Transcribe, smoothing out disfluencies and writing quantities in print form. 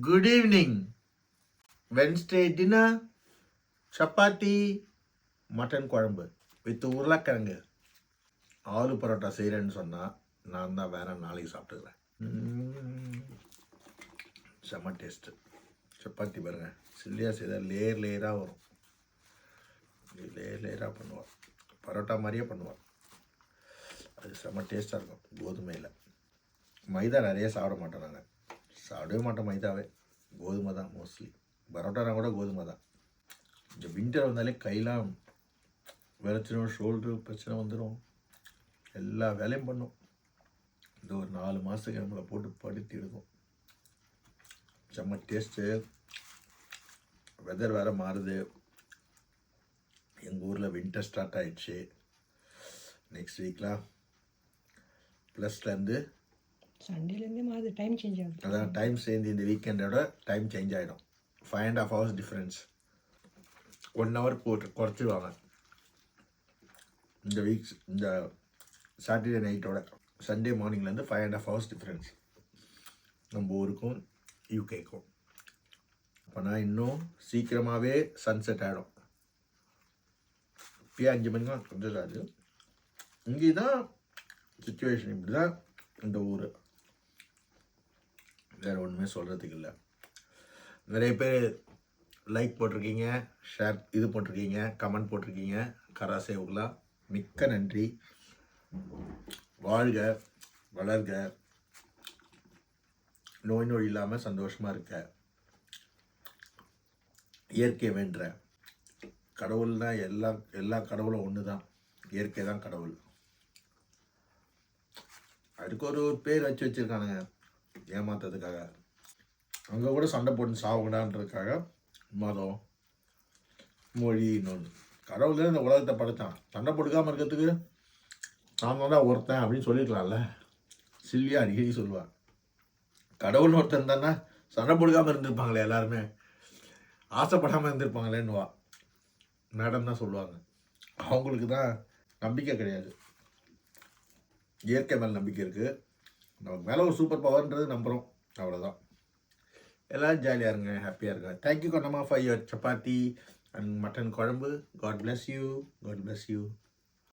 Good evening. Wednesday dinner, chapati mutton குழம்பு with உருளைக்கிழங்கு. ஆலு பரோட்டா செய்கிறேன்னு சொன்னால் நான் தான் வேற நாளைக்கு சாப்பிட்டுக்கிறேன். செம்ம டேஸ்ட்டு. சப்பாத்தி பாருங்கள், சில்லியாக செய்தால் லேயராக வரும். லேயராக பண்ணுவாள், பரோட்டா மாதிரியே பண்ணுவாள். அது செம்ம டேஸ்ட்டாக இருக்கும். கோதுமையில் மைதா நிறைய சாப்பிட மாட்டோம் நாங்கள், சாப்பிடவே மாட்டோம் மைதாவே. கோதுமை தான் மோஸ்ட்லி. பரோட்டானா கூட கோதுமை தான். இந்த வின்டர் வந்தாலே கையெல்லாம் விளைச்சிடும், ஷோல்டரு பிரச்சனை வந்துடும், எல்லா வேலையும் பண்ணும். இந்த ஒரு 4 மாதத்துக்கு நம்மளை போட்டு படுத்தி எடுக்கும். செம்ம டேஸ்ட்டு. வெதர் வேறு மாறுது. எங்கள் ஊரில் வின்டர் ஸ்டார்ட் ஆகிடுச்சு. நெக்ஸ்ட் வீக்லாம் ப்ளஸ்லேருந்து சண்டேலேருந்தே மாறுது, டைம் சேஞ்ச் ஆகுது. அதான் டைம் சேர்ந்து இந்த வீக்கெண்டோட டைம் சேஞ்ச் ஆகிடும். 5.5 hours டிஃப்ரென்ஸ். 1 hour குறைச்சிடுவாங்க இந்த வீக்ஸ். இந்த சாட்டர்டே நைட்டோட சண்டே மார்னிங்லேருந்து 5.5 hours டிஃப்ரென்ஸ் நம்ம ஊருக்கும் யூகேக்கும். அப்போனா இன்னும் சீக்கிரமாகவே சன்செட் ஆகிடும். இப்போயே 5 மணிக்கு சன்செட் ஆகுது. இங்கே தான் சுச்சுவேஷன், இப்படி தான் இந்த ஊர். வேறு ஒன்றுமே சொல்கிறதுக்கு இல்லை. நிறைய பேர் லைக் போட்டிருக்கீங்க, ஷேர் இது போட்டிருக்கீங்க, கமெண்ட் போட்டிருக்கீங்க. கராசேவுகளா மிக்க நன்றி. வாழ்க வளர்க, நோய் நொடி இல்லாமல் சந்தோஷமாக இருக்க. இயற்கை வேண்ட கடவுள்னா எல்லா கடவுளும் ஒன்று தான். இயற்கை தான் கடவுள். அதுக்கு ஒரு பேர் வச்சுருக்கானுங்க ஏமாத்துறதுக்காக. அங்கே கூட சண்டை போட்டு சாவக்கூடாதுன்றதுக்காக மதம், மொழி, இன்னொன்று. கடவுள் தான் இந்த உலகத்தை படைத்தான். சண்டை போட்டுக்காமல் இருக்கிறதுக்கு நான் தான் ஒருத்தன் அப்படின்னு சொல்லிக்கலாம்ல. சில்லியாக அடிக்கடி சொல்லுவாள். கடவுள்னு ஒருத்தன் தானே சண்டை போட்டுக்காமல் இருந்திருப்பாங்களே, எல்லாருமே ஆசைப்படாமல் இருந்திருப்பாங்களேன்னுவா. மேடம் தான் சொல்லுவாங்க. அவங்களுக்கு தான் நம்பிக்கை கிடையாது. இயற்கை மேலே நம்பிக்கை இருக்குது. நமக்கு மேலே ஒரு சூப்பர் பவர்ன்றது நம்புகிறோம், அவ்வளோதான். எல்லோரும் ஜாலியாக இருங்க, ஹாப்பியாக இருங்க. Thank you Kannamma for your chapati and mutton kuzhambu. God bless you.